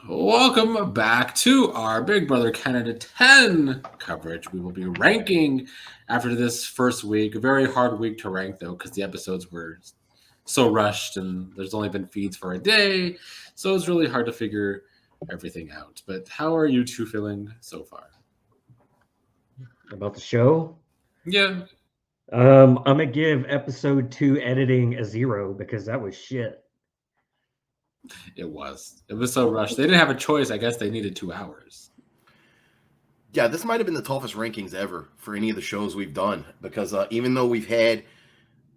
Welcome back to our Big Brother Canada 10 coverage. We will be ranking after this first week. A very hard week to rank, though, because the episodes were so rushed and there's only been feeds for a day. So it's really hard to figure everything out. But how are you two feeling so far? About the show? Yeah. I'm gonna give episode 2 editing a 0 because that was shit. It was. It was so rushed. They didn't have a choice. I guess they needed 2 hours. Yeah, this might have been the toughest rankings ever for any of the shows we've done because even though we've had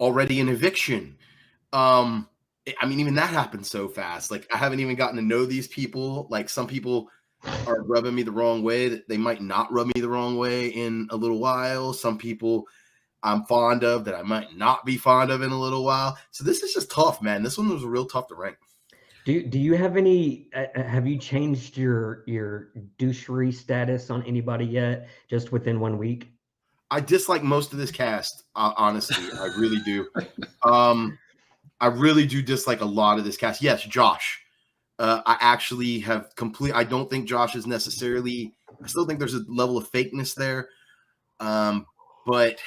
already an eviction, even that happened so fast. Like I haven't even gotten to know these people. Like some people are rubbing me the wrong way that they might not rub me the wrong way in a little while. Some people I'm fond of that I might not be fond of in a little while. So this is just tough, man. This one was real tough to rank. Do you have any? Have you changed your douchery status on anybody yet? Just within 1 week? I dislike most of this cast. Honestly, I really do. I really do dislike a lot of this cast. Yes, Josh. I actually have I don't think Josh is necessarily. I still think there's a level of fakeness there. But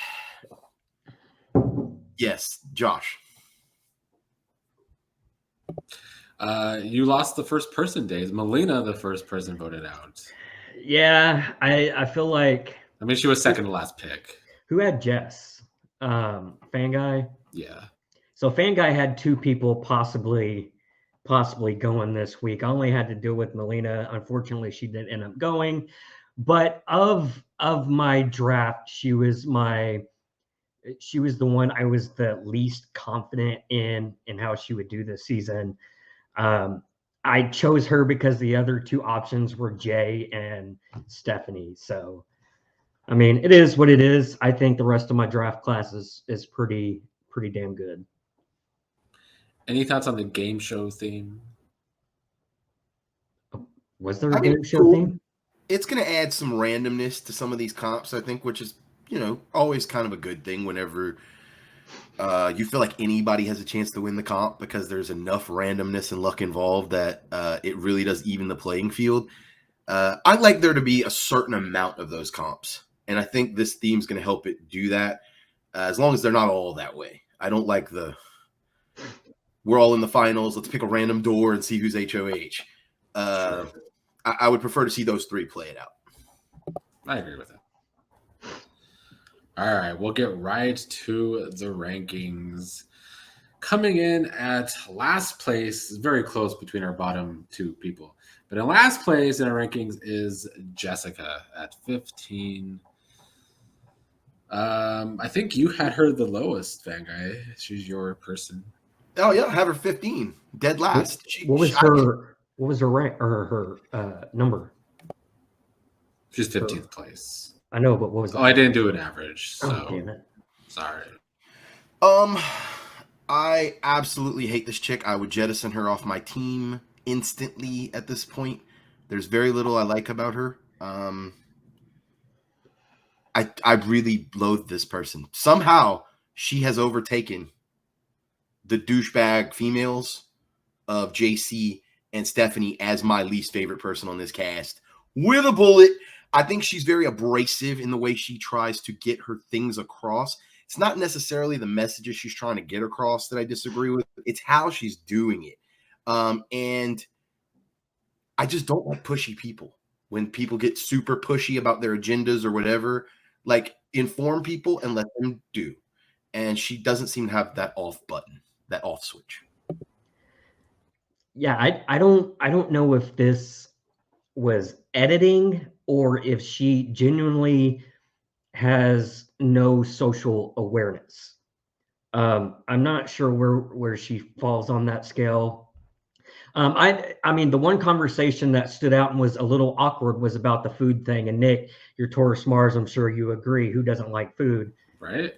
yes, Josh. You lost the first person days. Melina, the first person voted out. Yeah, I feel like. I mean, she was second to last pick. Who had Jess? Fan Guy? Yeah. So Fan Guy had 2 people possibly going this week. I only had to deal with Melina. Unfortunately, she didn't end up going. But of my draft, she was the one I was the least confident in how she would do this season. I chose her because the other 2 options were Jay and Stephanie. So, I mean, it is what it is. I think the rest of my draft class is pretty damn good. Any thoughts on the game show theme? Was there a game show theme? It's going to add some randomness to some of these comps, I think, which is, always kind of a good thing whenever you feel like anybody has a chance to win the comp because there's enough randomness and luck involved that it really does even the playing field. I'd like there to be a certain amount of those comps, and I think this theme is going to help it do that as long as they're not all that way. I don't like we're all in the finals, let's pick a random door and see who's HOH. I would prefer to see those 3 play it out. I agree with that. All right, we'll get right to the rankings. Coming in at last place, very close between our bottom 2 people. But in last place in our rankings is Jessica at 15. I think you had her the lowest, Van Guy. She's your person. Oh yeah, have her 15, dead last. What was her rank or her number? She's 15th place. I know, but what was that? Oh, I didn't do an average. So damn it. Sorry. I absolutely hate this chick. I would jettison her off my team instantly at this point. There's very little I like about her. I really loathe this person. Somehow she has overtaken the douchebag females of JC and Stephanie as my least favorite person on this cast. With a bullet. I think she's very abrasive in the way she tries to get her things across. It's not necessarily the messages she's trying to get across that I disagree with. It's how she's doing it. And I just don't like pushy people. When people get super pushy about their agendas or whatever, like inform people and let them do. And she doesn't seem to have that off button, that off switch. Yeah, I don't know if this was editing or if she genuinely has no social awareness. I'm not sure where she falls on that scale. I mean, the one conversation that stood out and was a little awkward was about the food thing. And Nick, you're Taurus Mars, I'm sure you agree. Who doesn't like food? Right.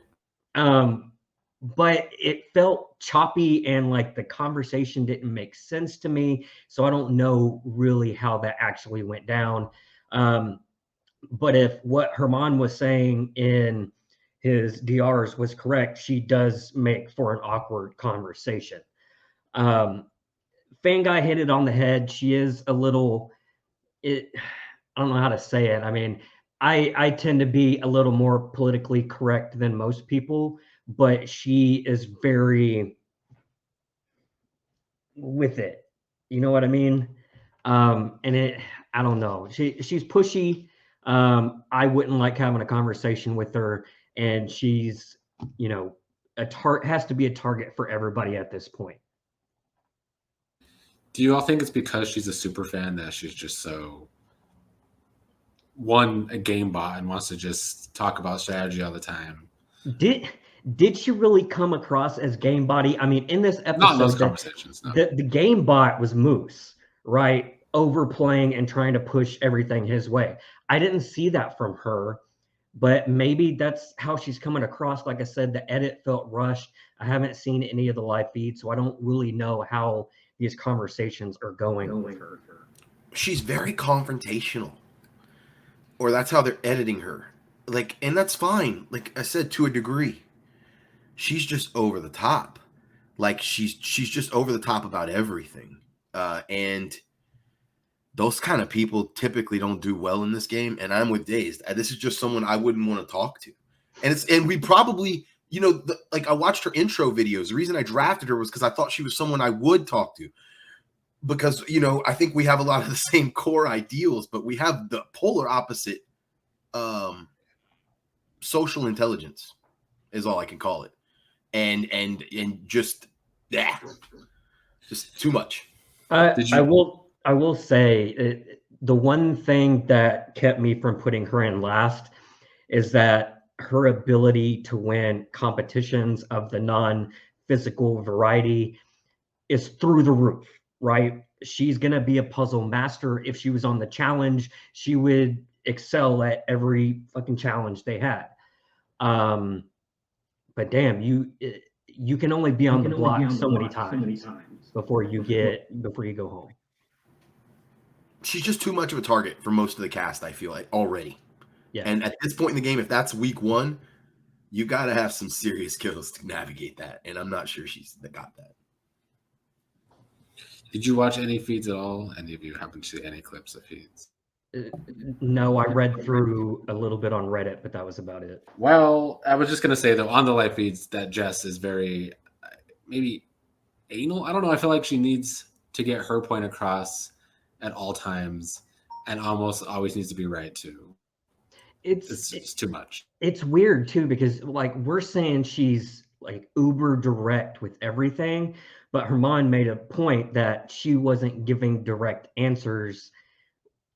But it felt choppy and like the conversation didn't make sense to me. So I don't know really how that actually went down. But if what Herman was saying in his DRs was correct, she does make for an awkward conversation. Fan Guy hit it on the head. She is a little, I don't know how to say it. I mean, I tend to be a little more politically correct than most people, but she is very with it. You know what I mean? And I don't know. She's pushy. I wouldn't like having a conversation with her, and she's, has to be a target for everybody at this point. Do you all think it's because she's a super fan that she's just so a game bot and wants to just talk about strategy all the time? Did she really come across as game body? I mean, in this episode, not in those conversations. No. The game bot was Moose, right? Overplaying and trying to push everything his way. I didn't see that from her, but maybe that's how she's coming across. Like I said, the edit felt rushed. I haven't seen any of the live feeds, so I don't really know how these conversations are going with her. She's very confrontational, or that's how they're editing her. Like, and that's fine. Like I said, to a degree, she's just over the top. Like she's just over the top about everything. And those kind of people typically don't do well in this game. And I'm with Dazed. This is just someone I wouldn't want to talk to. And we probably, like I watched her intro videos. The reason I drafted her was because I thought she was someone I would talk to. Because, I think we have a lot of the same core ideals, but we have the polar opposite social intelligence is all I can call it. And just too much. I will say the one thing that kept me from putting her in last is that her ability to win competitions of the non-physical variety is through the roof, right? She's going to be a puzzle master. If she was on the challenge, she would excel at every fucking challenge they had. But damn, you can only be on the block so many times before you go home. She's just too much of a target for most of the cast, I feel like, already. Yeah. And at this point in the game, if that's week 1, you got to have some serious skills to navigate that. And I'm not sure she's got that. Did you watch any feeds at all? Any of you happen to see any clips of feeds? No, I read through a little bit on Reddit, but that was about it. Well, I was just going to say, though, on the live feeds, that Jess is very, maybe anal. I don't know. I feel like she needs to get her point across at all times and almost always needs to be right, too. It's too much. It's weird, too, because, like, we're saying she's, like, uber direct with everything, but Herman made a point that she wasn't giving direct answers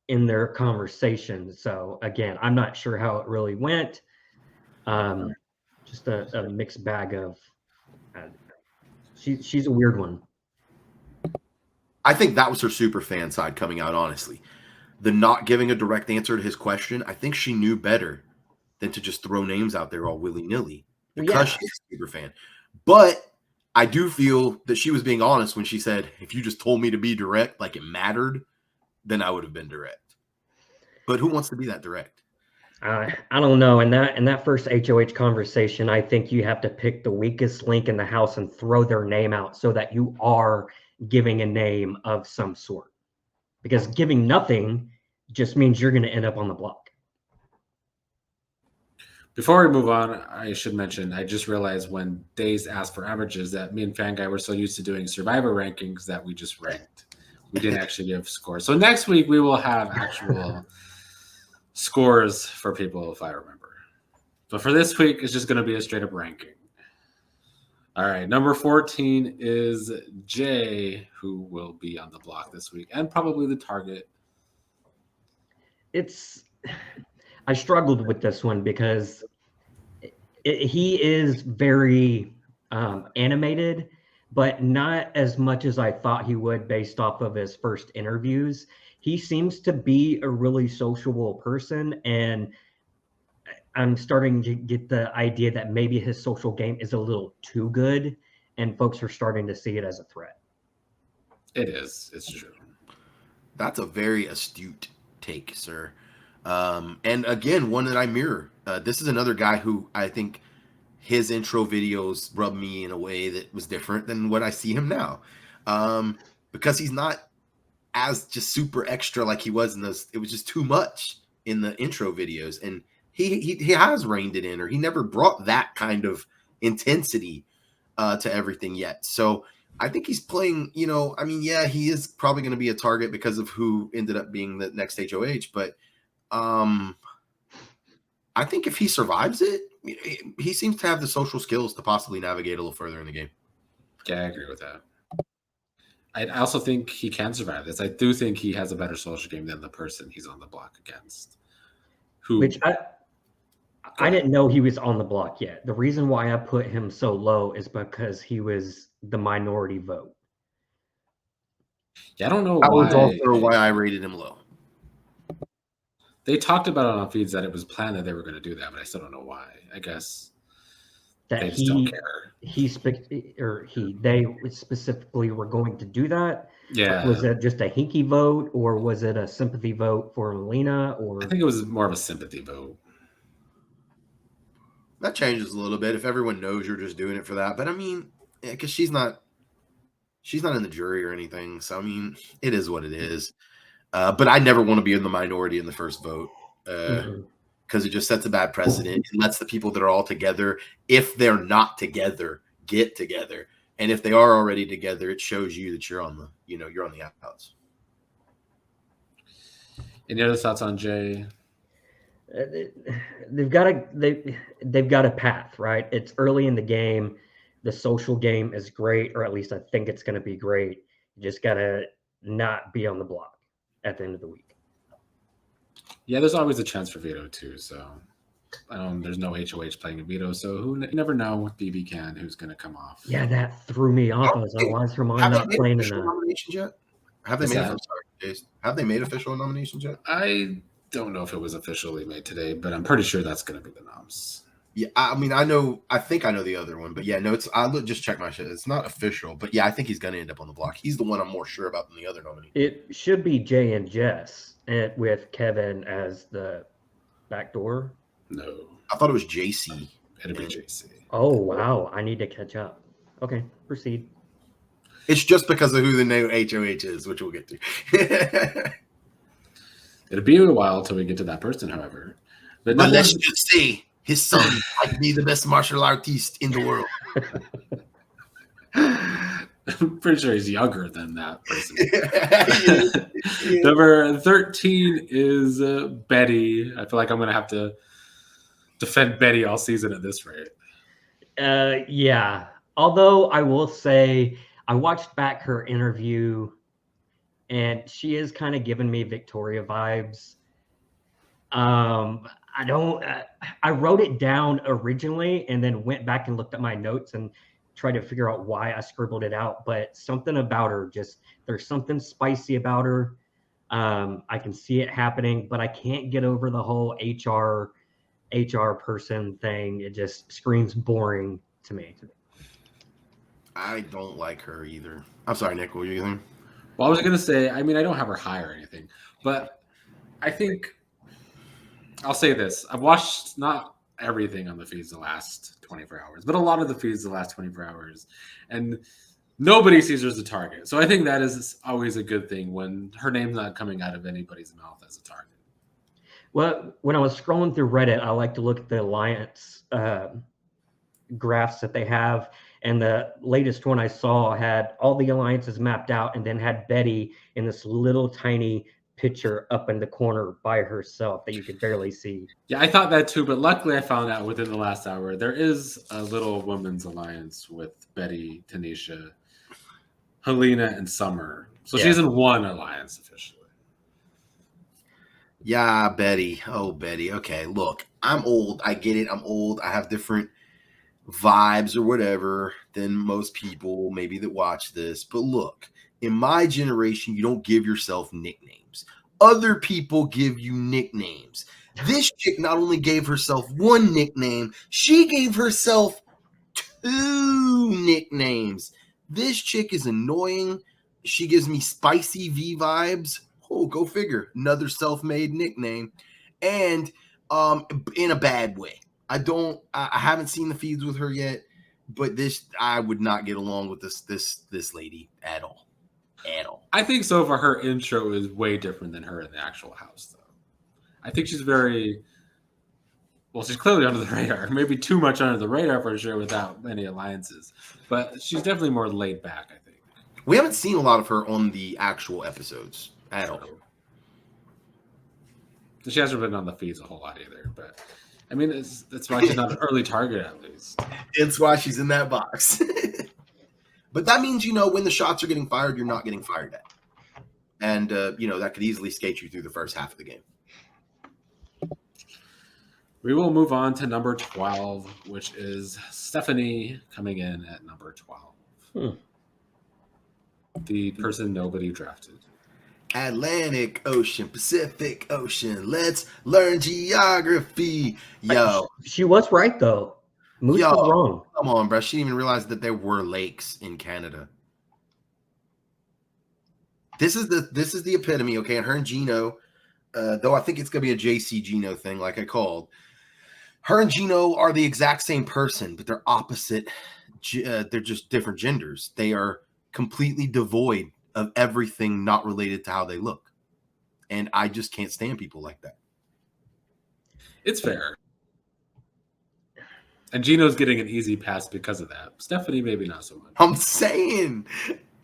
in their conversation. So again, I'm not sure how it really went. Just a mixed bag of. She's a weird one. I think that was her super fan side coming out. Honestly, the not giving a direct answer to his question. I think she knew better than to just throw names out there all willy nilly because she's a super fan. But I do feel that she was being honest when she said, "If you just told me to be direct, like it mattered, then I would have been direct." But who wants to be that direct? I don't know. In that first HOH conversation, I think you have to pick the weakest link in the house and throw their name out so that you are giving a name of some sort. Because giving nothing just means you're going to end up on the block. Before we move on, I should mention, I just realized when Days asked for averages that me and Fan Guy were so used to doing Survivor rankings that we just ranked. We didn't actually give scores. So next week we will have actual scores for people, if I remember. But for this week, it's just going to be a straight up ranking. All right, number 14 is Jay, who will be on the block this week and probably the target. I struggled with this one because he is very animated, but not as much as I thought he would based off of his first interviews. He seems to be a really sociable person, and I'm starting to get the idea that maybe his social game is a little too good, and folks are starting to see it as a threat. It is. It's true. That's a very astute take, sir. And again, one that I mirror. This is another guy who I think his intro videos rubbed me in a way that was different than what I see him now. because he's not as just super extra like he was in those. It was just too much in the intro videos, and he has reined it in, or he never brought that kind of intensity to everything yet. So I think he's playing, I mean, yeah, he is probably going to be a target because of who ended up being the next HOH, but I think if he survives it, he seems to have the social skills to possibly navigate a little further in the game. Yeah, I agree with that. I also think he can survive this. I do think he has a better social game than the person he's on the block against. Which I didn't know he was on the block yet. The reason why I put him so low is because he was the minority vote. Yeah, I don't know that why. was also why I rated him low. They talked about it on feeds that it was planned that they were going to do that, but I still don't know why. I guess that they just don't care. They specifically were going to do that. Yeah. Was it just a hinky vote, or was it a sympathy vote for Helena? Or I think it was more of a sympathy vote. That changes a little bit if everyone knows you're just doing it for that. But I mean, because she's not in the jury or anything. So I mean, it is what it is. But I never want to be in the minority in the first vote because it just sets a bad precedent. It lets the people that are all together, if they're not together, get together. And if they are already together, it shows you that you're on the, you're on the outs. Any other thoughts on Jay? They've got a path, right? It's early in the game. The social game is great, or at least I think it's going to be great. You just got to not be on the block at the end of the week. Yeah, there's always a chance for veto too. So there's no HOH playing a veto, so you never know with BBCAN who's going to come off. Yeah, that threw me off. I was like, why is Ramon not playing in that? Nominations yet? Have they made official nominations yet? I don't know if it was officially made today, but I'm pretty sure that's going to be the noms. Yeah, I mean, I think I know the other one, but yeah, no, just check my shit. It's not official, but yeah, I think he's going to end up on the block. He's the one I'm more sure about than the other nominee. It should be Jay and Jess, with Kevin as the backdoor. No, I thought it was JC. It'll be JC. Oh wow, I need to catch up. Okay, proceed. It's just because of who the new HOH is, which we'll get to. It'll be a while till we get to that person, however. But let's just say his son might be the best martial artist in the world. I'm pretty sure he's younger than that person. Number 13 is Betty. I feel like I'm going to have to defend Betty all season at this rate. Yeah. Although I will say I watched back her interview, and she is kind of giving me Victoria vibes. I wrote it down originally and then went back and looked at my notes and tried to figure out why I scribbled it out. But something about her, there's something spicy about her. I can see it happening, but I can't get over the whole HR person thing. It just screams boring to me. I don't like her either. I'm sorry, Nick, what were you saying? Well, I was going to say, I mean, I don't have her high or anything, but I think I'll say this. I've watched not everything on the feeds the last 24 hours, but a lot of the feeds the last 24 hours, and nobody sees her as a target. So I think that is always a good thing when her name's not coming out of anybody's mouth as a target. Well, when I was scrolling through Reddit, I like to look at the alliance graphs that they have. And the latest one I saw had all the alliances mapped out and then had Betty in this little tiny picture up in the corner by herself that you could barely see. Yeah, I thought that too, but luckily I found out within the last hour there is a little women's alliance with Betty, Tanisha, Helena, and Summer. So she's in one alliance officially. Yeah, Betty. Oh, Betty. Okay, look, I'm old. I get it. I'm old. I have different vibes or whatever than most people maybe that watch this. But look, in my generation, you don't give yourself nicknames. Other people give you nicknames. This chick not only gave herself one nickname, she gave herself 2 nicknames. This chick is annoying. She gives me Spicy V vibes. Oh, go figure. Another self-made nickname. And in a bad way. I haven't seen the feeds with her yet, but I would not get along with this lady at all. at all. I think so far her intro is way different than her in the actual house, though. I think she's very... Well, she's clearly under the radar. Maybe too much under the radar for sure without many alliances. But she's definitely more laid back, I think. We haven't seen a lot of her on the actual episodes at all. She hasn't been on the feeds a whole lot either. But, I mean, that's why she's not an early target, at least. It's why she's in that box. But that means, when the shots are getting fired, you're not getting fired at. And, that could easily skate you through the first half of the game. We will move on to number 12, which is Stephanie coming in at number 12. The person nobody drafted. Atlantic Ocean, Pacific Ocean. Let's learn geography. Yo. She was right, though. Moose was wrong. Come on, bro. She didn't even realize that there were lakes in Canada. This is the epitome, okay? And her and Gino, though I think it's going to be a JC Gino thing like I called. Her and Gino are the exact same person, but they're opposite. They're just different genders. They are completely devoid of everything not related to how they look. And I just can't stand people like that. It's fair. And Gino's getting an easy pass because of that. Stephanie, maybe not so much. I'm saying.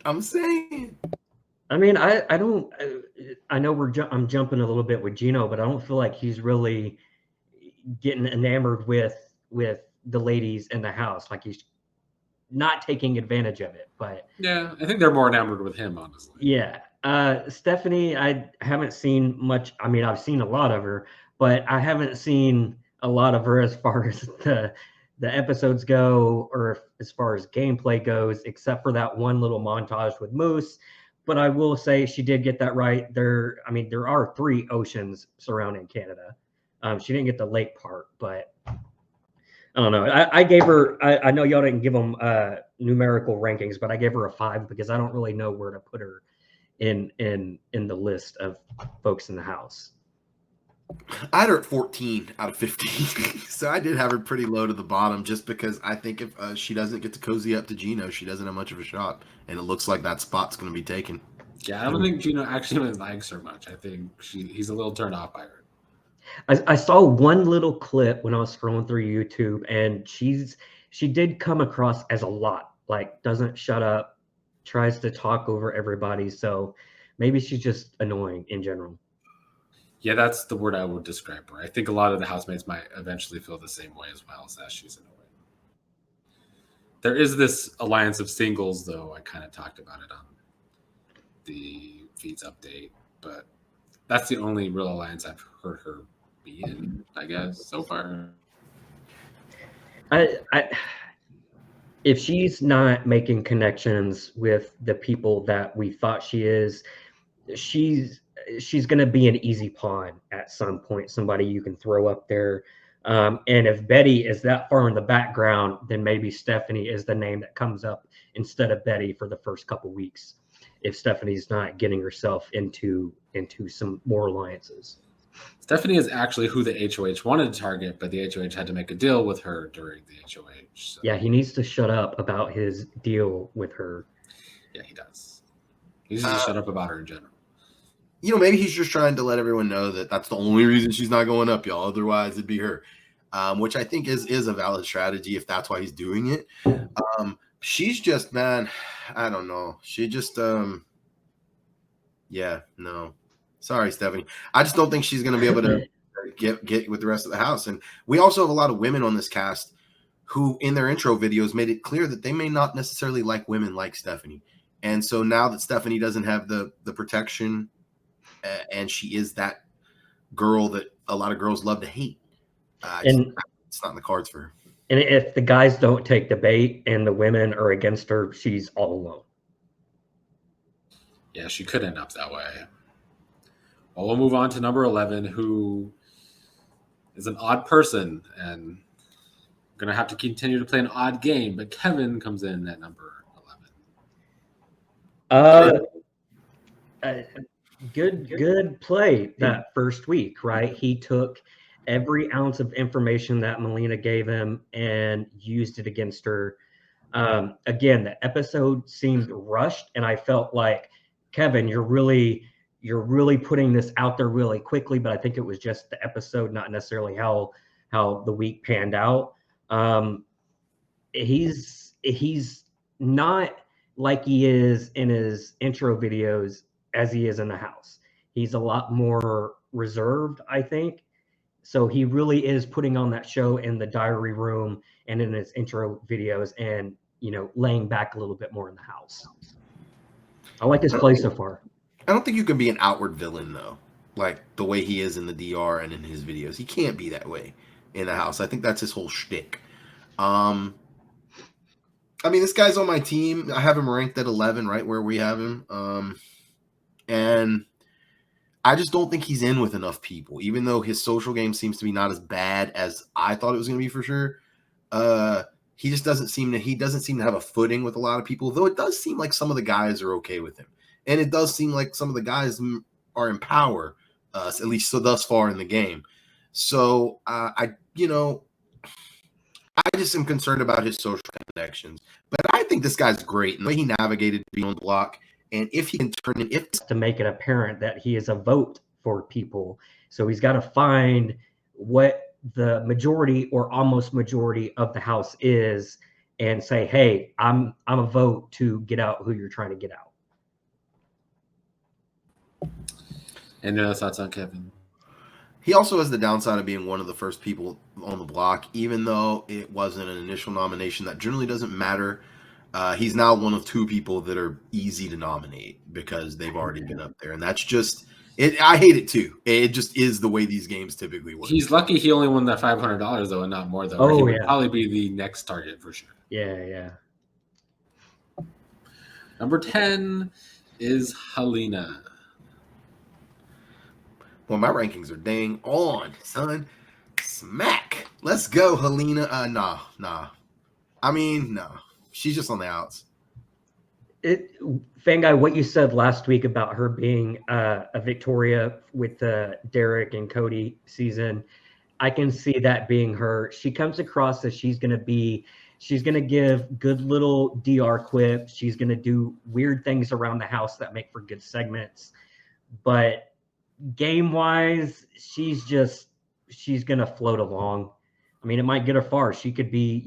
I mean, I know I'm jumping a little bit with Gino, but I don't feel like he's really getting enamored with the ladies in the house. Like he's not taking advantage of it. But yeah, I think they're more enamored with him, honestly. Yeah. Stephanie, I haven't seen much. I mean, I've seen a lot of her, but I haven't seen a lot of her as far as the episodes go, or as far as gameplay goes, except for that one little montage with Moose. But I will say she did get that right. There are 3 oceans surrounding Canada. She didn't get the lake part, but I don't know. I gave her. I know y'all didn't give them numerical rankings, but I gave her a 5 because I don't really know where to put her in the list of folks in the house. I had her at 14 out of 15, so I did have her pretty low to the bottom, just because I think if she doesn't get to cozy up to Gino, she doesn't have much of a shot, and it looks like that spot's going to be taken. Yeah, I don't think Gino actually likes her much. I think he's a little turned off by her. I saw one little clip when I was scrolling through YouTube, and she did come across as a lot, like doesn't shut up, tries to talk over everybody. So maybe she's just annoying in general. Yeah, that's the word I would describe her. I think a lot of the housemates might eventually feel the same way as well, as that she's annoying. There is this alliance of singles, though. I kind of talked about it on the feeds update, but that's the only real alliance I've heard her be in, I guess, so far. If she's not making connections with the people that we thought she is, she's going to be an easy pawn at some point, somebody you can throw up there. And if Betty is that far in the background, then maybe Stephanie is the name that comes up instead of Betty for the first couple weeks, if Stephanie's not getting herself into some more alliances. Stephanie is actually who the HOH wanted to target, but the HOH had to make a deal with her during the HOH. So. Yeah, he needs to shut up about his deal with her. Yeah, he does. He needs to shut up about her in general. Maybe he's just trying to let everyone know that that's the only reason she's not going up, y'all. Otherwise, it'd be her, which I think is a valid strategy if that's why he's doing it. She's just, man, I don't know. She just, yeah, no. Sorry, Stephanie. I just don't think she's going to be able to get with the rest of the house. And we also have a lot of women on this cast who, in their intro videos, made it clear that they may not necessarily like women like Stephanie. And so now that Stephanie doesn't have the protection, and she is that girl that a lot of girls love to hate, it's not in the cards for her. And if the guys don't take the bait and the women are against her, she's all alone. Yeah, she could end up that way. Well, we'll move on to number 11, who is an odd person and going to have to continue to play an odd game. But Kevin comes in at number 11. Good play that first week, right? He took every ounce of information that Melina gave him and used it against her. Again, the episode seemed rushed, and I felt like Kevin, you're really putting this out there really quickly, but I think it was just the episode, not necessarily how the week panned out. He's not like he is in his intro videos as he is in the house. He's a lot more reserved, I think. So he really is putting on that show in the diary room and in his intro videos, and laying back a little bit more in the house. I like his play so far. I don't think you can be an outward villain though, like the way he is in the DR and in his videos. He can't be that way in the house. I think that's his whole shtick. I mean, this guy's on my team. I have him ranked at 11, right where we have him. And I just don't think he's in with enough people, even though his social game seems to be not as bad as I thought it was going to be for sure. He just doesn't seem to have a footing with a lot of people, though it does seem like some of the guys are okay with him. And it does seem like some of the guys are in power, at least thus far in the game. So I just am concerned about his social connections. But I think this guy's great. And the way he navigated being on the block, and if he can turn it, to make it apparent that he is a vote for people. So he's got to find what the majority or almost majority of the house is, and say, hey, I'm a vote to get out who you're trying to get out. And other thoughts on Kevin? He also has the downside of being one of the first people on the block, even though it wasn't an initial nomination. That generally doesn't matter. He's now one of two people that are easy to nominate because they've already been up there. And that's just it. I hate it too. It just is the way these games typically work. He's lucky he only won that $500 though, and not more though. Oh, he would probably be the next target for sure. Yeah. Number 10 is Helena. Well, my rankings are dang on, son. Smack. Let's go, Helena. Nah. I mean, no. She's just on the outs. Fanguy, what you said last week about her being a Victoria with the Derek and Cody season, I can see that being her. She comes across as she's going to give good little DR quips. She's going to do weird things around the house that make for good segments. But game-wise, she's going to float along. I mean, it might get her far. She could be,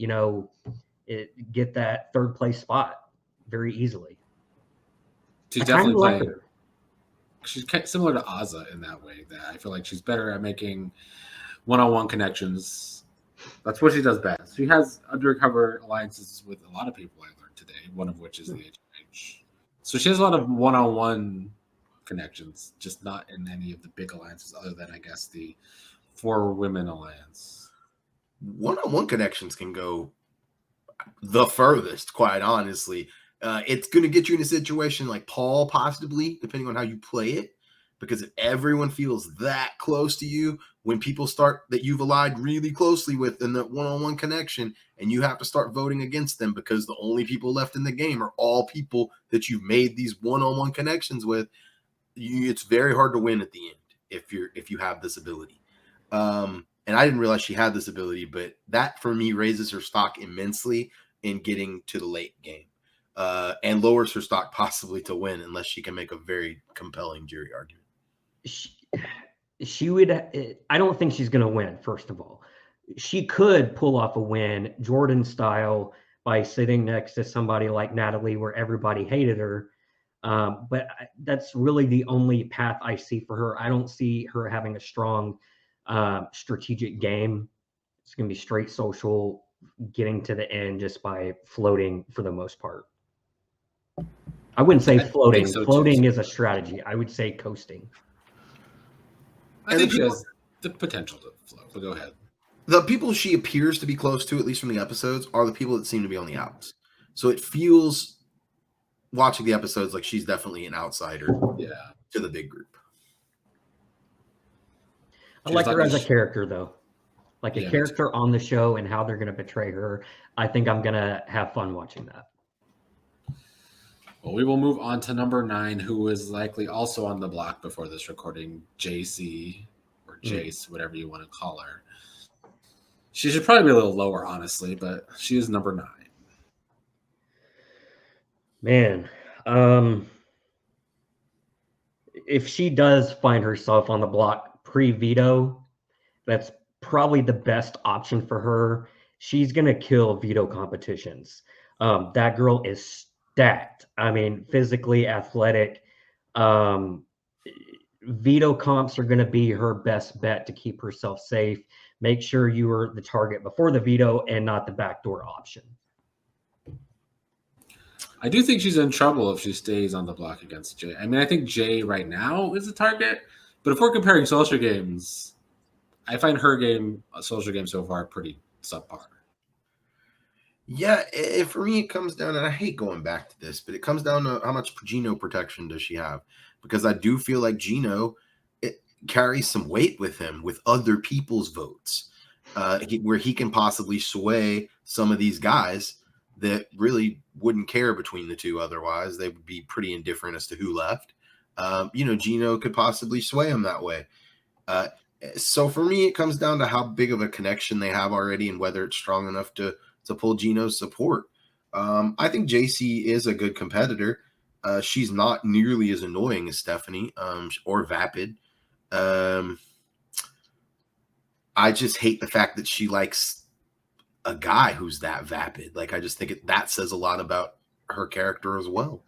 get that third place spot very easily. She's definitely playing. She's similar to Azza in that way. That I feel like she's better at making one-on-one connections. That's what she does best. She has undercover alliances with a lot of people I learned today, one of which is the HH. So she has a lot of one-on-one connections, just not in any of the big alliances other than, I guess, the 4 Women Alliance. One-on-one connections can go the furthest, quite honestly. It's going to get you in a situation like Paul, possibly, depending on how you play it, because if everyone feels that close to you, when people start that you've allied really closely with in that one-on-one connection, and you have to start voting against them because the only people left in the game are all people that you've made these one-on-one connections with, it's very hard to win at the end if you have this ability. And I didn't realize she had this ability, but that for me raises her stock immensely in getting to the late game, and lowers her stock possibly to win unless she can make a very compelling jury argument. She would. I don't think she's going to win. First of all, she could pull off a win Jordan style by sitting next to somebody like Natalie, where everybody hated her. But that's really the only path I see for her. I don't see her having a strong strategic game. It's going to be straight social, getting to the end just by floating for the most part. I wouldn't say floating. So floating is a strategy. I would say coasting. I think she has the potential to float, but go ahead. The people she appears to be close to, at least from the episodes, are the people that seem to be on the outs. So it feels, watching the episodes, like she's definitely an outsider to the big group. I like her as a character, though. Like a character on the show and how they're going to portray her. I think I'm going to have fun watching that. Well, we will move on to number 9, who is likely also on the block before this recording, JC or Jace, whatever you want to call her. She should probably be a little lower, honestly, but she is number 9. Man, if she does find herself on the block pre-veto, that's probably the best option for her. She's gonna kill veto competitions. That girl is stacked. I mean, physically athletic. Um, Veto comps are going to be her best bet to keep herself safe. Make sure you are the target before the veto and not the backdoor option. I do think she's in trouble if she stays on the block against Jay. I mean, I think Jay right now is a target, but if we're comparing social games, I find her game, social game so far, pretty subpar. Yeah, for me, it comes down, and I hate going back to this, but it comes down to how much Gino protection does she have? Because I do feel like Gino carries some weight with him with other people's votes, where he can possibly sway some of these guys that really wouldn't care between the two otherwise. They would be pretty indifferent as to who left. Gino could possibly sway him that way. So for me, it comes down to how big of a connection they have already and whether it's strong enough to pull Gino's support. I think JC is a good competitor. She's not nearly as annoying as Stephanie or vapid. I just hate the fact that she likes a guy who's that vapid. Like, I just think that says a lot about her character as well.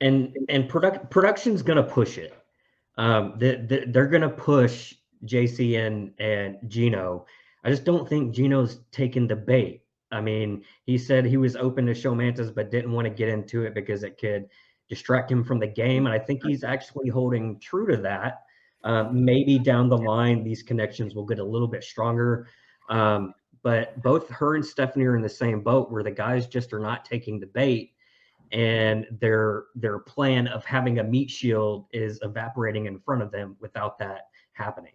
And production's going to push it. They're going to push JC and Gino. I just don't think Gino's taken the bait. I mean, he said he was open to show mantis, but didn't want to get into it because it could distract him from the game. And I think he's actually holding true to that. Maybe down the line, these connections will get a little bit stronger. But both her and Stephanie are in the same boat where the guys just are not taking the bait. And their plan of having a meat shield is evaporating in front of them without that happening.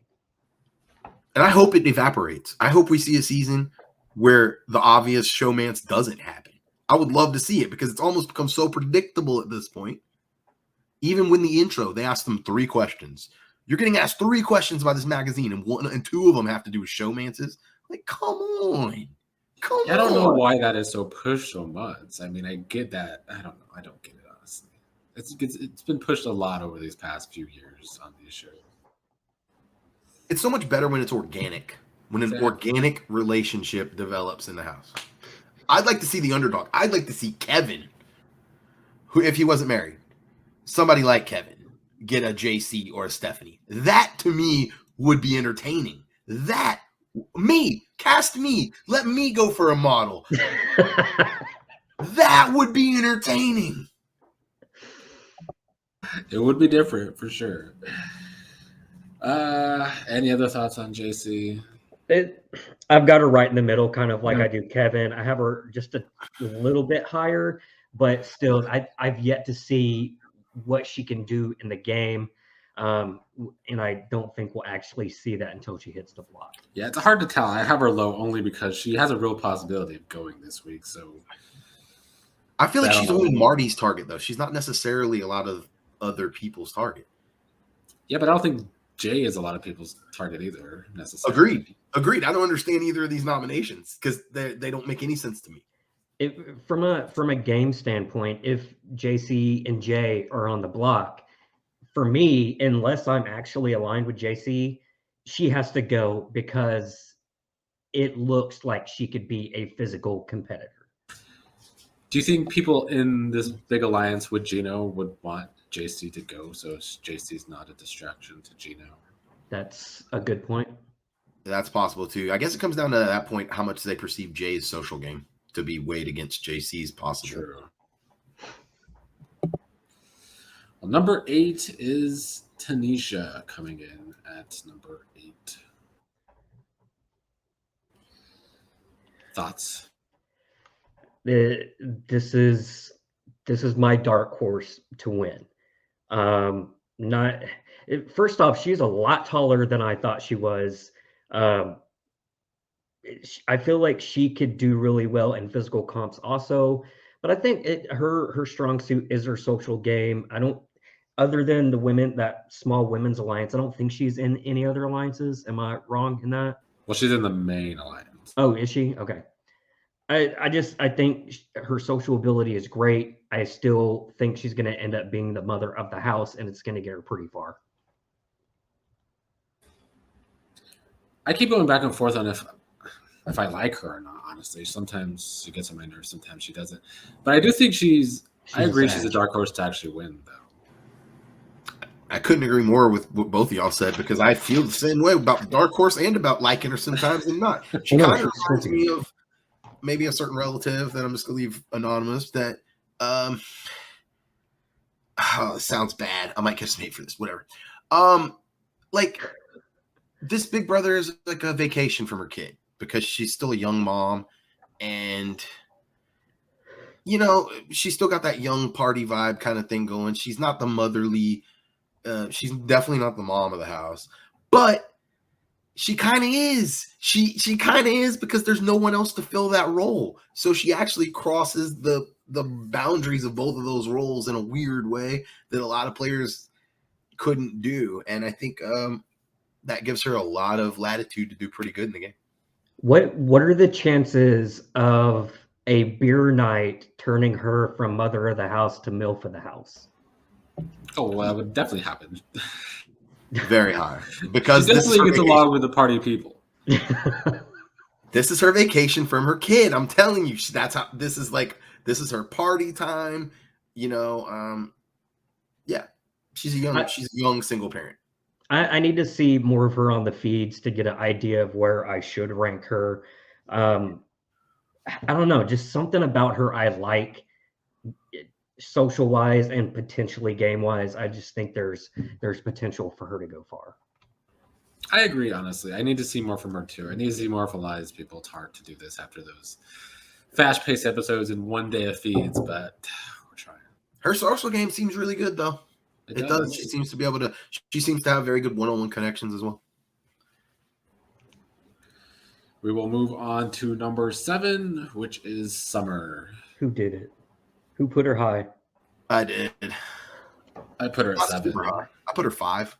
And I hope it evaporates. I hope we see a season where the obvious showmance doesn't happen. I would love to see it because it's almost become so predictable at this point. Even when the intro, they asked them 3 questions. You're getting asked 3 questions by this magazine, and 2 of them have to do with showmances. Like, come on. I don't know why that is so pushed so much. I mean, I get that. I don't know. I don't get it, honestly. It's been pushed a lot over these past few years on these shows. It's so much better when it's organic. When an organic relationship develops in the house. I'd like to see the underdog. I'd like to see Kevin, who, if he wasn't married, somebody like Kevin, get a JC or a Stephanie. That, to me, would be entertaining. Cast me. Let me go for a model. That would be entertaining. It would be different, for sure. Any other thoughts on JC? I've got her right in the middle, kind of like I do Kevin. I have her just a little bit higher, but still, I've yet to see what she can do in the game. And I don't think we'll actually see that until she hits the block. Yeah, it's hard to tell. I have her low only because she has a real possibility of going this week. So I feel like she's only Marty's target, though. She's not necessarily a lot of other people's target. Yeah, but I don't think Jay is a lot of people's target either, necessarily. Agreed. I don't understand either of these nominations because they don't make any sense to me. From a game standpoint, if JC and Jay are on the block, for me, unless I'm actually aligned with JC, she has to go because it looks like she could be a physical competitor. Do you think people in this big alliance with Gino would want JC to go so JC's not a distraction to Gino? That's a good point. That's possible too. I guess it comes down to that point how much they perceive Jay's social game to be weighed against JC's possible. True. Well, number 8 is Tanisha coming in at number 8. Thoughts? This is my dark horse to win. First off, she's a lot taller than I thought she was. I feel like she could do really well in physical comps also, but I think her strong suit is her social game. Other than the women, that small women's alliance, I don't think she's in any other alliances. Am I wrong in that? Well, she's in the main alliance. Oh, is she? Okay. I think her social ability is great. I still think she's going to end up being the mother of the house, and it's going to get her pretty far. I keep going back and forth on if I like her or not. Honestly, sometimes she gets on my nerves, sometimes she doesn't. But I do think I agree she's a dark horse to actually win, though. I couldn't agree more with what both of y'all said, because I feel the same way about the dark horse and about liking her sometimes and not. She kind of reminds me of maybe a certain relative that I'm just gonna leave anonymous. That oh, it sounds bad. I might get some hate for this. Whatever. Like this big brother is like a vacation from her kid because she's still a young mom, and she's still got that young party vibe kind of thing going. She's not the motherly. She's definitely not the mom of the house, but she kind of is. She kind of is, because there's no one else to fill that role. So she actually crosses the boundaries of both of those roles in a weird way that a lot of players couldn't do. And I think that gives her a lot of latitude to do pretty good in the game. What are the chances of a beer night turning her from mother of the house to MILF of the house? Oh, well, that would definitely happen. Very high, because she definitely gets along with the party people. This is her vacation from her kid. I'm telling you, that's how this is her party time. Yeah, she's a young single parent. I need to see more of her on the feeds to get an idea of where I should rank her. I don't know, just something about her I like, social wise and potentially game wise. I just think there's potential for her to go far. I agree, honestly. I need to see more from her too. I need to see more of Elias people. It's hard to do this after those fast-paced episodes in one day of feeds, but we're trying. Her social game seems really good, though. It does. She seems to have very good one-on-one connections as well. We will move on to number 7, which is Summer. Who did it? Who put her high? I did. I put her at 7. I put her 5.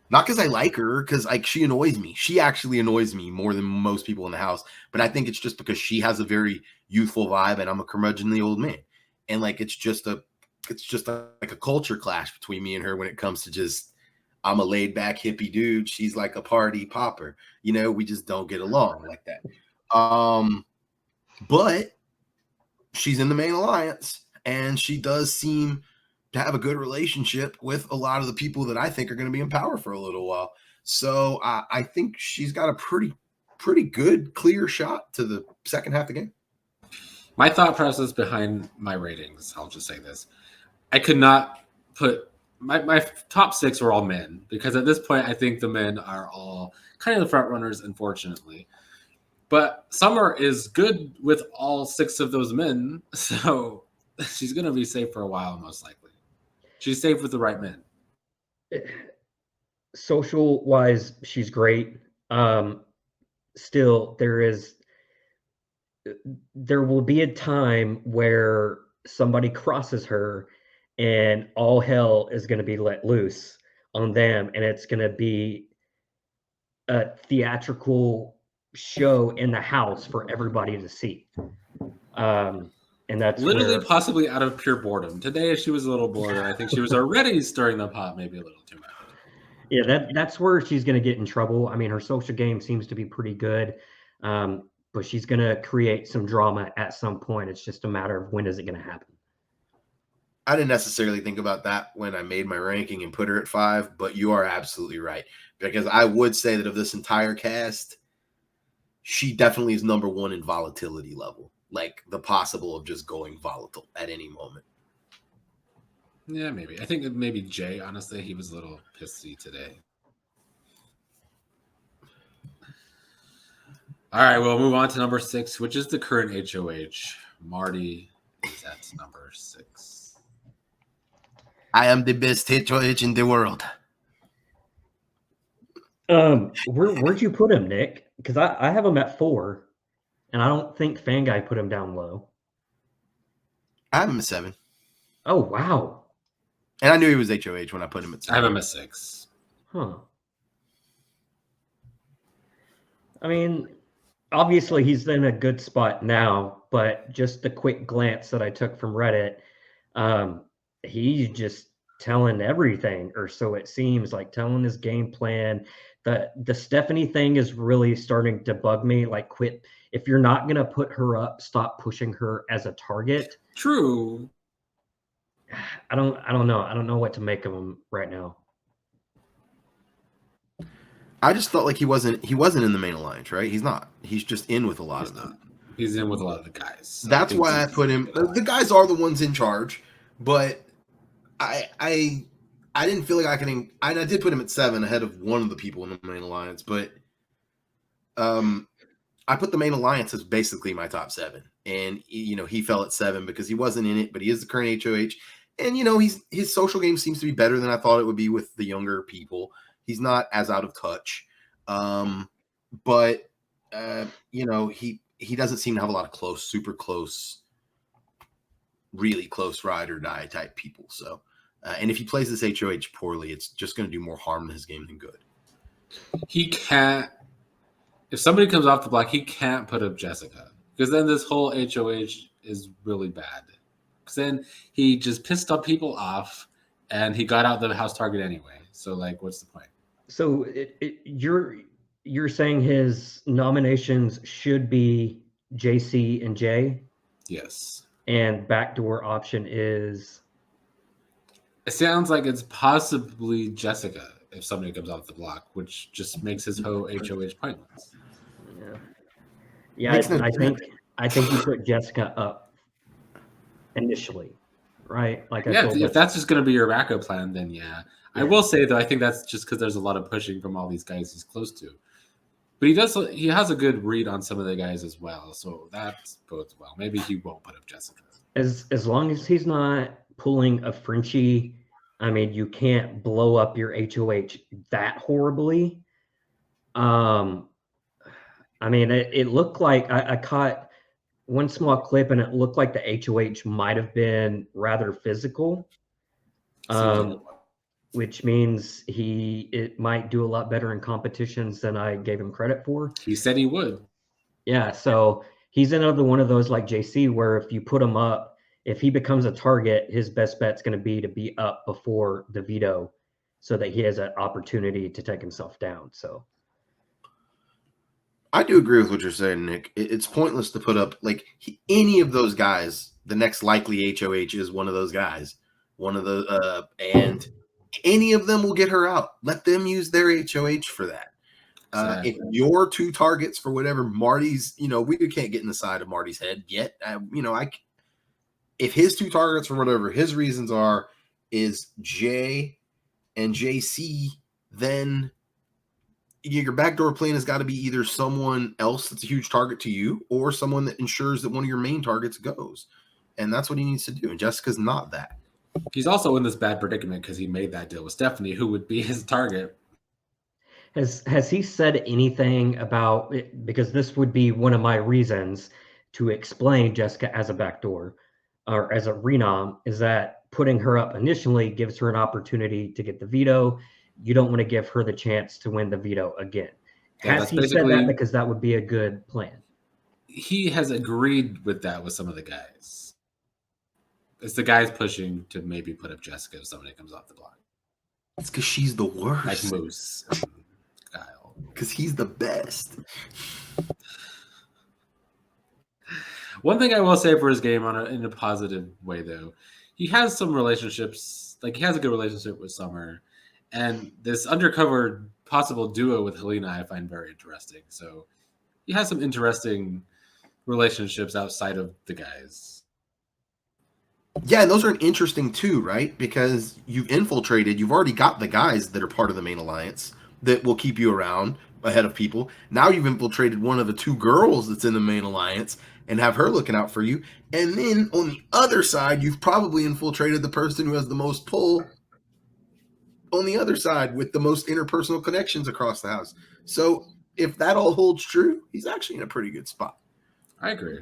Not because I like her, because she annoys me. She actually annoys me more than most people in the house. But I think it's just because she has a very youthful vibe, and I'm a curmudgeonly old man. And it's just like a culture clash between me and her when it comes to just, I'm a laid back hippie dude. She's like a party popper. We just don't get along like that. But she's in the main alliance, and she does seem to have a good relationship with a lot of the people that I think are going to be in power for a little while. So I think she's got a pretty good, clear shot to the second half of the game. My thought process behind my ratings, I'll just say this. I could not put my top 6 were all men, because at this point I think the men are all kind of the front runners, unfortunately. But Summer is good with all 6 of those men, so she's going to be safe for a while, most likely. She's safe with the right men. Social wise, she's great. Still, there will be a time where somebody crosses her and all hell is going to be let loose on them, and it's going to be a theatrical show in the house for everybody to see. And that's literally possibly out of pure boredom. Today she was a little bored, and I think she was already stirring the pot maybe a little too much. Yeah, that's where she's going to get in trouble. I mean, her social game seems to be pretty good, but she's going to create some drama at some point. It's just a matter of when is it going to happen. I didn't necessarily think about that when I made my ranking and put her at 5, but you are absolutely right. Because I would say that of this entire cast, she definitely is number 1 in volatility level. Like the possible of just going volatile at any moment. Yeah, maybe. I think maybe Jay, honestly, he was a little pissy today. All right, we'll move on to number 6, which is the current HOH. Marty is at number 6. I am the best HOH in the world. Where'd you put him, Nick? Because I have him at 4. And I don't think Fan Guy put him down low. I have him at 7. Oh, wow. And I knew he was HOH when I put him at 7. I have him at 6. Huh. I mean, obviously he's in a good spot now, but just the quick glance that I took from Reddit, he's just telling everything, or so it seems, like telling his game plan. The Stephanie thing is really starting to bug me. Like, quit. If you're not gonna put her up, stop pushing her as a target. True. I don't know. I don't know what to make of him right now. I just felt like he wasn't in the main alliance, right? He's not. He's just in with a lot of them. He's in with a lot of the guys. So that's why I put him. The guys are the ones in charge, but I didn't feel like I can. I did put him at 7 ahead of one of the people in the main alliance, but I put the main alliance as basically my top 7, and he fell at 7 because he wasn't in it, but he is the current HOH, and his social game seems to be better than I thought it would be with the younger people. He's not as out of touch, but he doesn't seem to have a lot of super close, really close ride or die type people. So, and if he plays this HOH poorly, it's just going to do more harm to his game than good. He can't. If somebody comes off the block, he can't put up Jessica, because then this whole HOH is really bad. Because then he just pissed up people off, and he got out the house target anyway. So, like, what's the point? So you're saying his nominations should be JC and J? Yes. And backdoor option is? It sounds like it's possibly Jessica if somebody comes off the block, which just makes his whole HOH pointless. Yeah. I think you put Jessica up initially, right? Like, if that's just going to be your backup plan, then yeah. I will say, though, I think that's just because there's a lot of pushing from all these guys he's close to. But he has a good read on some of the guys as well, so that bodes well. Maybe he won't put up Jessica. As long as he's not pulling a Frenchie, I mean, you can't blow up your HOH that horribly. I mean, it looked like I caught one small clip, and it looked like the HOH might have been rather physical, which means it might do a lot better in competitions than I gave him credit for. He said he would. Yeah, so he's another one of those like JC, where if you put him up, if he becomes a target, his best bet's going to be up before the veto, so that he has an opportunity to take himself down. So I do agree with what you're saying, Nick. It's pointless to put up any of those guys. The next likely HOH is one of those guys, and any of them will get her out. Let them use their HOH for that. If your 2 targets for whatever Marty's, we can't get in the side of Marty's head yet. If his 2 targets for whatever his reasons are is J and JC, then your backdoor plan has got to be either someone else that's a huge target to you, or someone that ensures that one of your main targets goes. And that's what he needs to do. And Jessica's not that. He's also in this bad predicament because he made that deal with Stephanie, who would be his target. Has he said anything about it? Because this would be one of my reasons to explain Jessica as a backdoor or as a renom, is that putting her up initially gives her an opportunity to get the veto. You don't want to give her the chance to win the veto again. Has he said that? Because that would be a good plan. He has agreed with that with some of the guys. It's the guys pushing to maybe put up Jessica if somebody comes off the block. It's because she's the worst. Like Moose. Kyle. Because he's the best. One thing I will say for his game in a positive way, though, he has some relationships. Like, he has a good relationship with Summer. And this undercover possible duo with Helena I find very interesting. So he has some interesting relationships outside of the guys. Yeah, and those are interesting too, right? Because you've already got the guys that are part of the main alliance that will keep you around ahead of people. Now you've infiltrated one of the 2 girls that's in the main alliance and have her looking out for you. And then on the other side, you've probably infiltrated the person who has the most pull on the other side with the most interpersonal connections across the house. So if that all holds true, he's actually in a pretty good spot. I agree.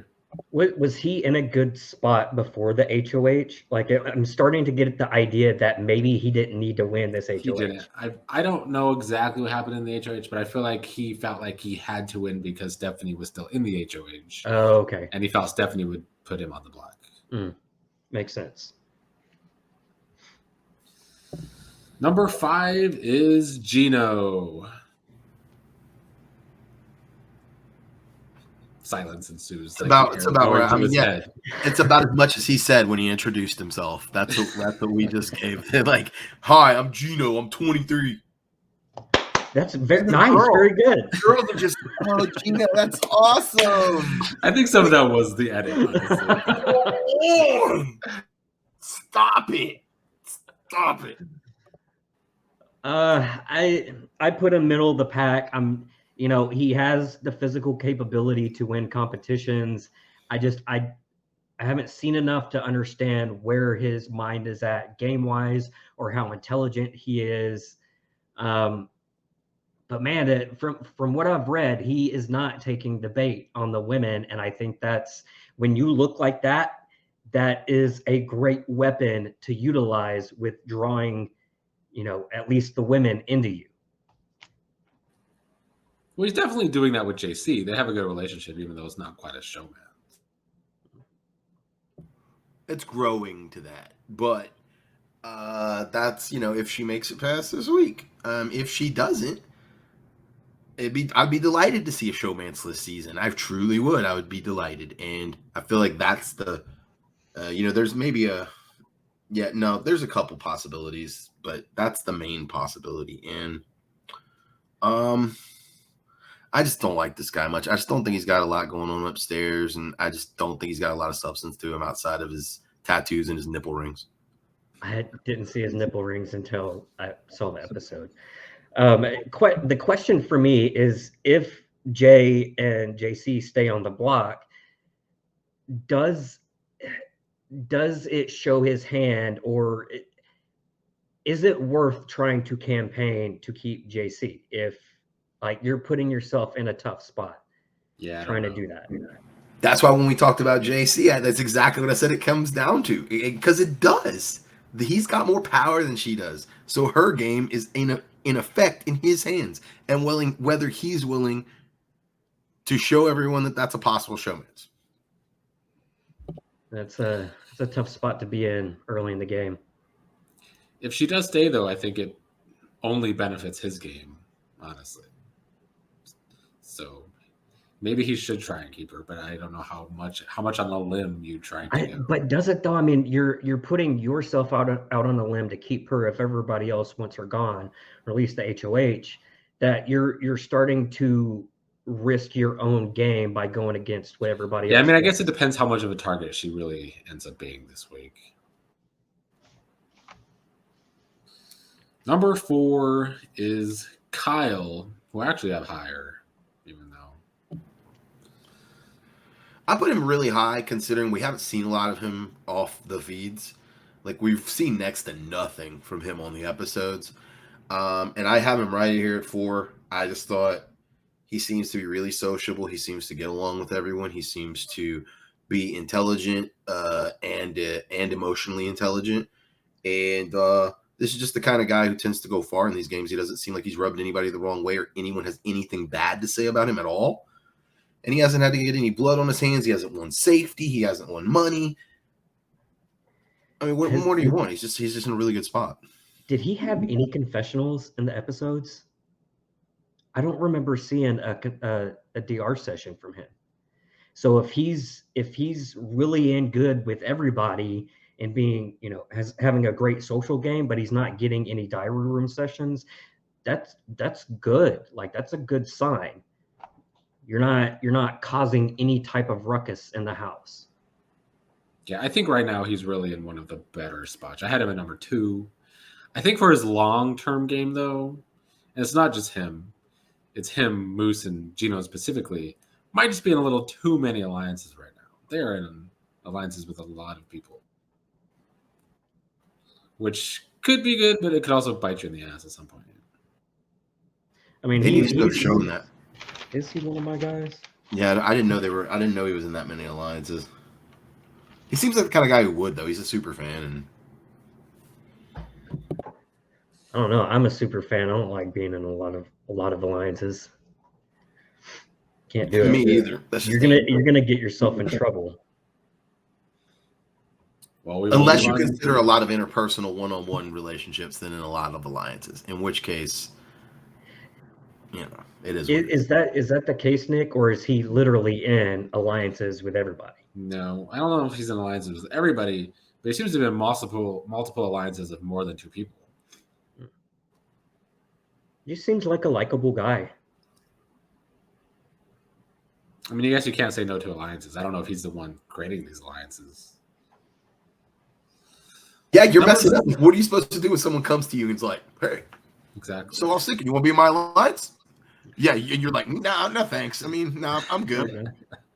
Was he in a good spot before the HOH? Like, I'm starting to get the idea that maybe he didn't need to win this HOH. He didn't. I don't know exactly what happened in the HOH, but I feel like he felt like he had to win because Stephanie was still in the HOH. Oh, okay. And he felt Stephanie would put him on the block. Makes sense. Number 5 is Gino. Silence ensues. It's about right. I mean, yeah, it's about as much as he said when he introduced himself. That's what we just gave. Like, hi, I'm Gino. I'm 23. That's very nice. Very good. Girls are just, oh, Gino, that's awesome. I think some of that was the edit, honestly. Stop it. Stop it. I put him middle of the pack. He has the physical capability to win competitions. I haven't seen enough to understand where his mind is at game-wise or how intelligent he is. But man, from what I've read, he is not taking the bait on the women. And I think that's when you look like that, that is a great weapon to utilize with drawing, at least the women into you. Well, he's definitely doing that with JC. They have a good relationship, even though it's not quite a showman. It's growing to that. But that's, if she makes it past this week. If she doesn't, I'd be delighted to see a showman's list season. I truly would. I would be delighted. And I feel like that's the, there's maybe there's a couple possibilities, but that's the main possibility. And I just don't like this guy much. I just don't think he's got a lot going on upstairs, and I just don't think he's got a lot of substance to him outside of his tattoos and his nipple rings. I didn't see his nipple rings until I saw the episode. The question for me is, if Jay and JC stay on the block, does it show his hand, or is it worth trying to campaign to keep JC if you're putting yourself in a tough spot? Yeah, trying to do that. That's why when we talked about JC, that's exactly what I said it comes down to, because it does. He's got more power than she does, so her game is in effect in his hands, and whether he's willing to show everyone that that's a possible showman's. It's a tough spot to be in early in the game. If she does stay, though, I think it only benefits his game, honestly. So maybe he should try and keep her, but I don't know how much on a limb you try and get. But does it though? I mean, you're putting yourself out on a limb to keep her if everybody else wants her gone, or at least the HOH. That you're starting to risk your own game by going against what everybody else. Yeah, I mean, I guess it depends how much of a target she really ends up being this week. Number 4 is Kyle, who I actually have higher. I put him really high, considering we haven't seen a lot of him off the feeds. Like, we've seen next to nothing from him on the episodes. And I have him right here at 4. I just thought he seems to be really sociable. He seems to get along with everyone. He seems to be intelligent and emotionally intelligent. And this is just the kind of guy who tends to go far in these games. He doesn't seem like he's rubbed anybody the wrong way, or anyone has anything bad to say about him at all. And he hasn't had to get any blood on his hands. He hasn't won safety. He hasn't won money. I mean, what more do you want? He's just in a really good spot. Did he have any confessionals in the episodes? I don't remember seeing a DR session from him. So if he's really in good with everybody and being, having a great social game, but he's not getting any diary room sessions, that's good. Like, that's a good sign. You're not causing any type of ruckus in the house. Yeah, I think right now he's really in one of the better spots. I had him at number 2. I think for his long-term game, though, and it's not just him, it's him, Moose, and Gino specifically, might just be in a little too many alliances right now. They're in alliances with a lot of people, which could be good, but it could also bite you in the ass at some point. I mean, he's shown that. Is he one of my guys? Yeah, I didn't know they were. I didn't know he was in that many alliances. He seems like the kind of guy who would, though. He's a super fan, and I don't know. I'm a super fan. I don't like being in a lot of alliances. Can't do me it. either. That's You're just gonna get yourself in trouble. Well, we will unless move you on consider to- a lot of interpersonal one-on-one relationships than in a lot of alliances. In which case, it is. What it Is that the case, Nick, or is he literally in alliances with everybody? No, I don't know if he's in alliances with everybody, but he seems to be in multiple alliances of more than 2 people. He seems like a likable guy. I mean, I guess you can't say no to alliances. I don't know if he's the one creating these alliances. Yeah, you're messing up. What are you supposed to do when someone comes to you and is like, "Hey, Exactly. so I was thinking, you want to be in my alliance?" Yeah, and you're like, "Nah, no, thanks. I mean, no, I'm good." Okay.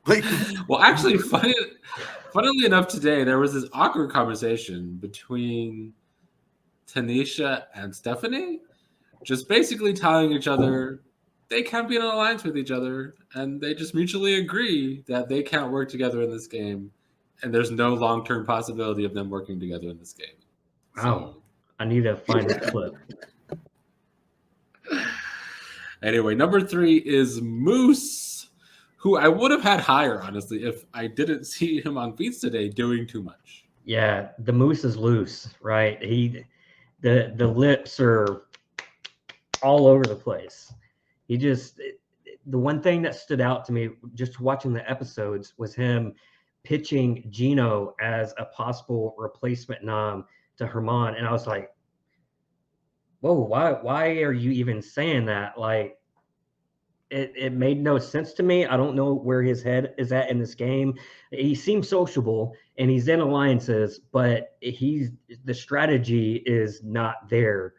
Like, Well, actually, funnily enough, today there was this awkward conversation between Tanisha and Stephanie, just basically telling each other they can't be in an alliance with each other, and they just mutually agree that they can't work together in this game, and there's no long-term possibility of them working together in this game. Wow. I need to find that clip. Anyway, number 3 is Moose, who I would have had higher, honestly, if I didn't see him on Feats today doing too much. Yeah, the moose is loose, right? The lips are all over the place. The one thing that stood out to me just watching the episodes was him pitching Gino as a possible replacement nom to Herman, and I was like, whoa, why are you even saying that? Like, it made no sense to me. I don't know where his head is at in this game. He seems sociable and he's in alliances, but the strategy is not there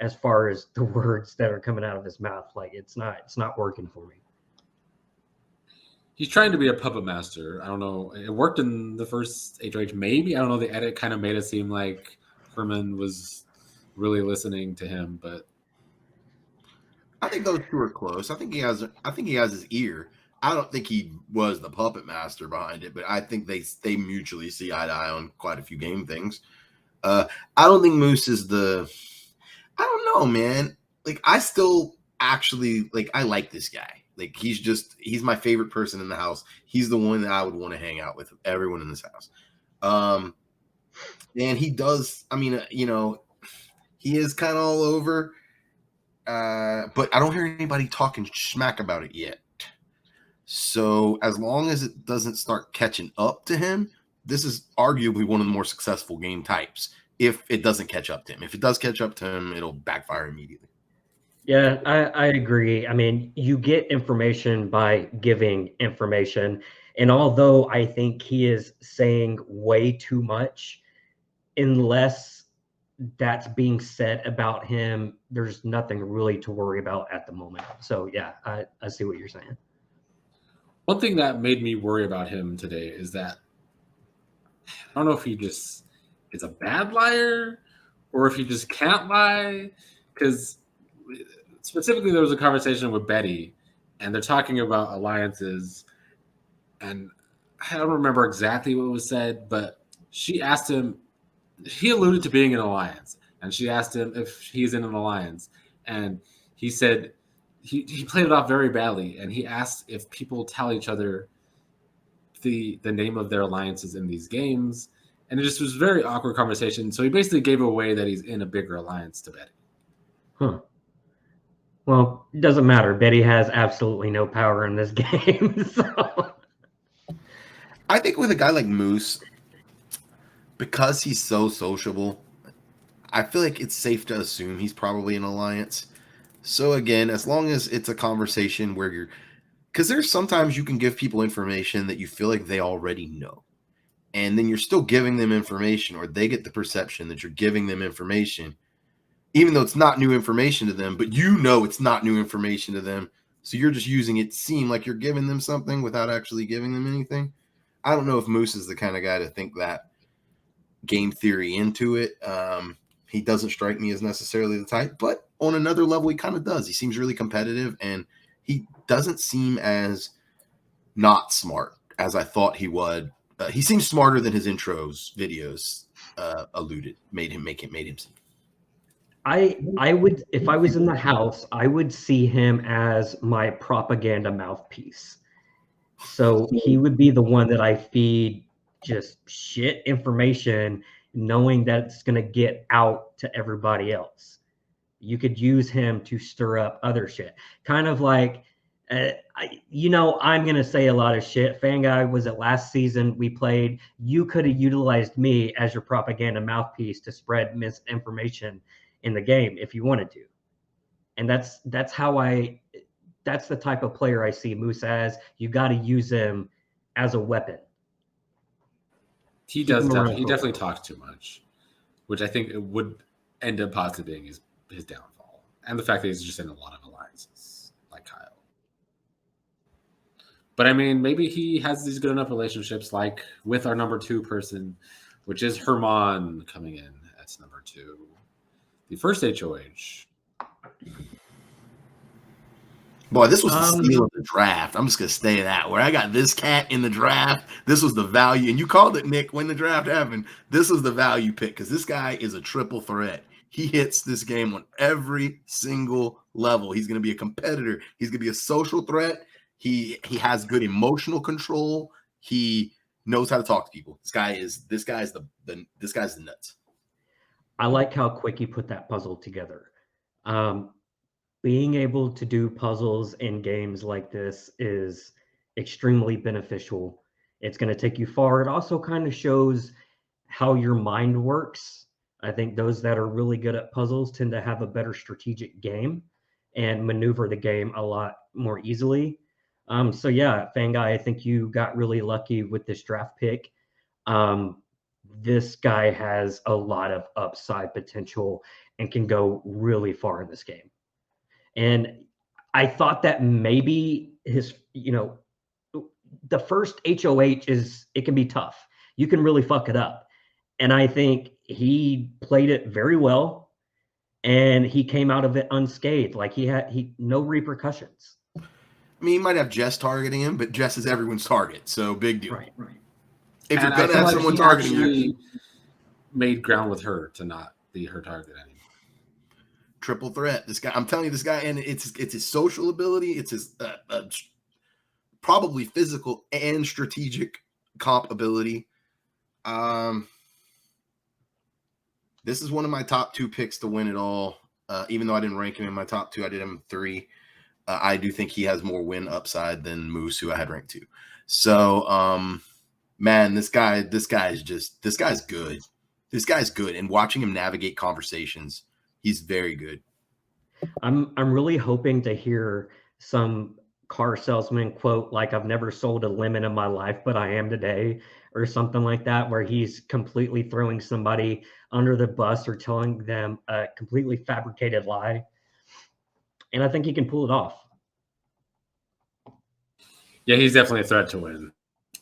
as far as the words that are coming out of his mouth. Like, it's not working for me. He's trying to be a puppet master. I don't know. It worked in the first HOH, maybe. I don't know. The edit kind of made it seem like Herman was really listening to him, but I think those two are close. I think he has his ear. I don't think he was the puppet master behind it, but I think they mutually see eye to eye on quite a few game things. I don't think Moose is the. I don't know, man. Like, I still actually I like this guy. Like, he's my favorite person in the house. He's the one that I would want to hang out with everyone in this house. And he does. I mean, he is kind of all over. But I don't hear anybody talking smack about it yet. So as long as it doesn't start catching up to him, this is arguably one of the more successful game types. If it doesn't catch up to him, if it does catch up to him, it'll backfire immediately. Yeah, I agree. I mean, you get information by giving information. And although I think he is saying way too much, unless that's being said about him, there's nothing really to worry about at the moment. So yeah, I see what you're saying. one thing that made me worry about him today is that I don't know if he just is a bad liar or if he just can't lie. Because specifically, there was a conversation with Betty, and they're talking about alliances, and I don't remember exactly what was said, but she asked him, he alluded to being in an alliance, and she asked him if he's in an alliance, and he said he played it off very badly, and he asked if people tell each other the name of their alliances in these games, and it just was a very awkward conversation. So he basically gave away that he's in a bigger alliance to Betty. Huh. Well, it doesn't matter. Betty has absolutely no power in this game. So. I think with a guy like Moose, because he's so sociable, I feel like it's safe to assume he's probably in an alliance. So again, as long as it's a conversation where you're, because there's sometimes you can give people information that you feel like they already know, and then you're still giving them information, or they get the perception that you're giving them information, even though it's not new information to them, but you know it's not new information to them. So you're just using it to seem like you're giving them something without actually giving them anything. I don't know if Moose is the kind of guy to think that game theory into it. He doesn't strike me as necessarily the type, but on another level, he kind of does. He seems really competitive, and he doesn't seem as not smart as I thought he would. He seems smarter than his intros videos made him seem. I would, if I was in the house, I would see him as my propaganda mouthpiece. So he would be the one that I feed just shit information, knowing that it's going to get out to everybody else. You could use him to stir up other shit. Kind of like, I'm going to say a lot of shit. Fanguy, was it last season we played? You could have utilized me as your propaganda mouthpiece to spread misinformation in the game if you wanted to. And that's the type of player I see Moose as. You got to use him as a weapon. He definitely talks too much, which I think it would end up possibly being his downfall. And the fact that he's just in a lot of alliances, like Kyle. But I mean, maybe he has these good enough relationships, like with our number 2 person, which is Herman coming in as number 2. The first HOH. Boy, this was the steal of the draft. I'm just going to stay that. Where I got this cat in the draft, this was the value. And you called it, Nick, when the draft happened. This was the value pick because this guy is a triple threat. He hits this game on every single level. He's going to be a competitor. He's going to be a social threat. He has good emotional control. He knows how to talk to people. This guy's the nuts. I like how quick he put that puzzle together. Being able to do puzzles in games like this is extremely beneficial. It's going to take you far. It also kind of shows how your mind works. I think those that are really good at puzzles tend to have a better strategic game and maneuver the game a lot more easily. So yeah, Fanguy, I think you got really lucky with this draft pick. This guy has a lot of upside potential and can go really far in this game. And I thought that maybe the first HOH it can be tough. You can really fuck it up. And I think he played it very well and he came out of it unscathed. Like he no repercussions. I mean, he might have Jess targeting him, but Jess is everyone's target. So big deal. Right. If you're going to have someone targeting you, made ground with her to not be her target anymore. Triple threat. This guy, I'm telling you, this guy, and it's his social ability. It's his probably physical and strategic comp ability. This is one of my top 2 picks to win it all. Even though I didn't rank him in my top 2, I did him 3. I do think he has more win upside than Moose, who I had ranked 2. So, man, this guy's good. This guy's good, and watching him navigate conversations, he's very good. I'm really hoping to hear some car salesman quote like, "I've never sold a lemon in my life, but I am today," or something like that, where he's completely throwing somebody under the bus or telling them a completely fabricated lie. And I think he can pull it off. Yeah, he's definitely a threat to win.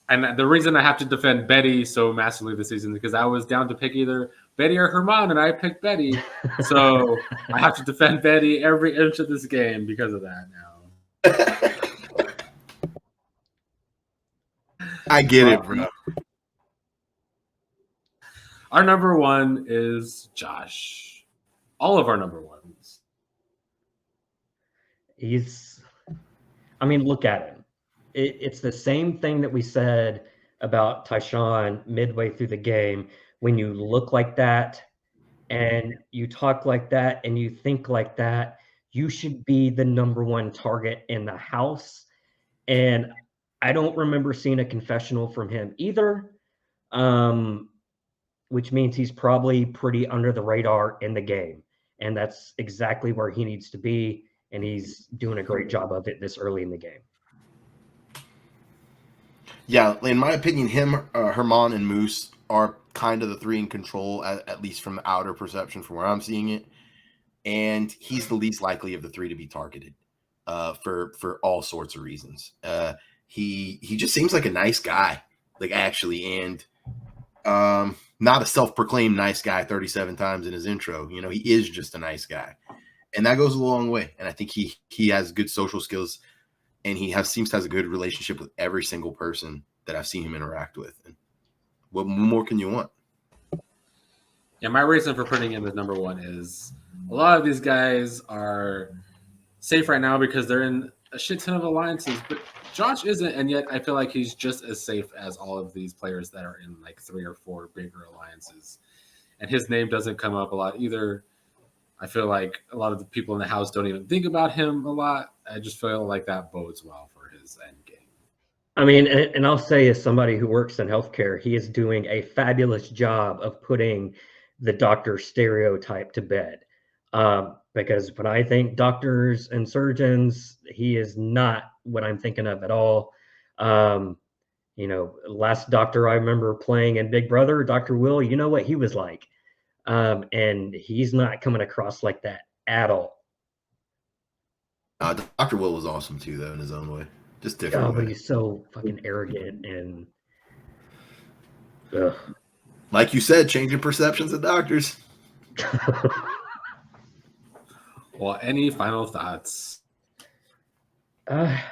And the reason I have to defend Betty so massively this season is because I was down to pick either Betty or Herman, and I picked Betty. So I have to defend Betty every inch of this game because of that now. I get it, bro. Our number 1 is Josh. All of our number 1s. Look at him. It's the same thing that we said about Tyshawn midway through the game. When you look like that and you talk like that and you think like that, you should be the number 1 target in the house. And I don't remember seeing a confessional from him either, which means he's probably pretty under the radar in the game. And that's exactly where he needs to be. And he's doing a great job of it this early in the game. Yeah, in my opinion, Herman, and Moose are kind of the 3 in control, at least from the outer perception from where I'm seeing it. And he's the least likely of the 3 to be targeted for all sorts of reasons. He just seems like a nice guy, like actually, and not a self-proclaimed nice guy 37 times in his intro. He is just a nice guy. And that goes a long way. And I think he has good social skills. and he seems to have a good relationship with every single person that I've seen him interact with. And what more can you want? Yeah, my reason for putting him as number one is a lot of these guys are safe right now because they're in a shit ton of alliances, but Josh isn't, and yet I feel like he's just as safe as all of these players that are in like 3 or 4 bigger alliances. And his name doesn't come up a lot either. I feel like a lot of the people in the house don't even think about him a lot. I just feel like that bodes well for his end game. I mean, and I'll say, as somebody who works in healthcare, he is doing a fabulous job of putting the doctor stereotype to bed. Because when I think doctors and surgeons, he is not what I'm thinking of at all. Last doctor I remember playing in Big Brother, Dr. Will, you know what he was like. And he's not coming across like that at all. Dr. Will was awesome too, though, in his own way. Just different. Oh, but he's so fucking arrogant and ugh. Like you said, changing perceptions of doctors. Well, any final thoughts? I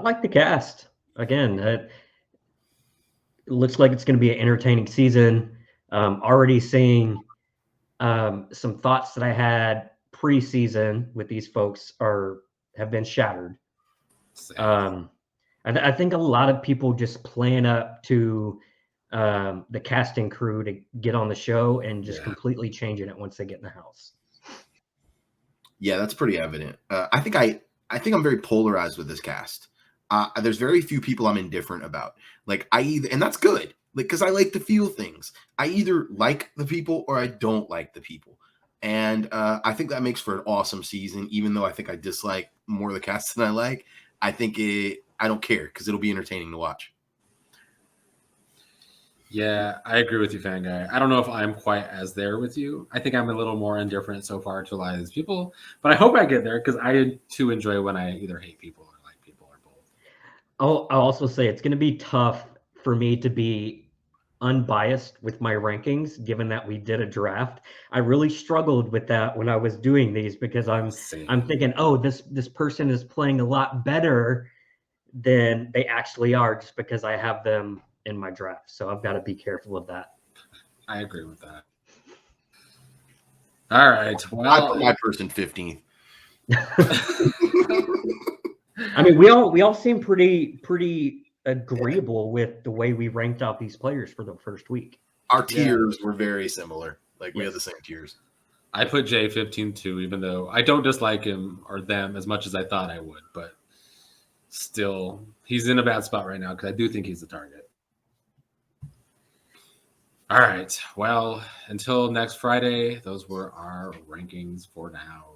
like the cast. Again, it looks like it's going to be an entertaining season. Already seeing some thoughts that I had pre-season with these folks have been shattered. I think a lot of people just plan up to the casting crew to get on the show and just completely changing it once they get in the house. Yeah, that's pretty evident. I think I'm very polarized with this cast. There's very few people I'm indifferent about. Like and that's good. Like, because I like to feel things. I either like the people or I don't like the people. And I think that makes for an awesome season, even though I think I dislike more of the cast than I like. I don't care because it'll be entertaining to watch. Yeah, I agree with you, Fan Guy. I don't know if I'm quite as there with you. I think I'm a little more indifferent so far to a lot of these people, but I hope I get there because I too enjoy when I either hate people or like people or both. I'll also say it's going to be tough for me to be unbiased with my rankings, given that we did a draft. I really struggled with that when I was doing these because I'm thinking, oh, this person is playing a lot better than they actually are just because I have them in my draft. So I've got to be careful of that. I agree with that. All right. Well, I put my person 15th. I mean, we all seem pretty agreeable with the way we ranked out these players for the first week. Our tiers were very similar. Like we had the same tiers. I put Jay 15 too, even though I don't dislike him or them as much as I thought I would, but still, he's in a bad spot right now because I do think he's the target. All right. Well, until next Friday, those were our rankings for now.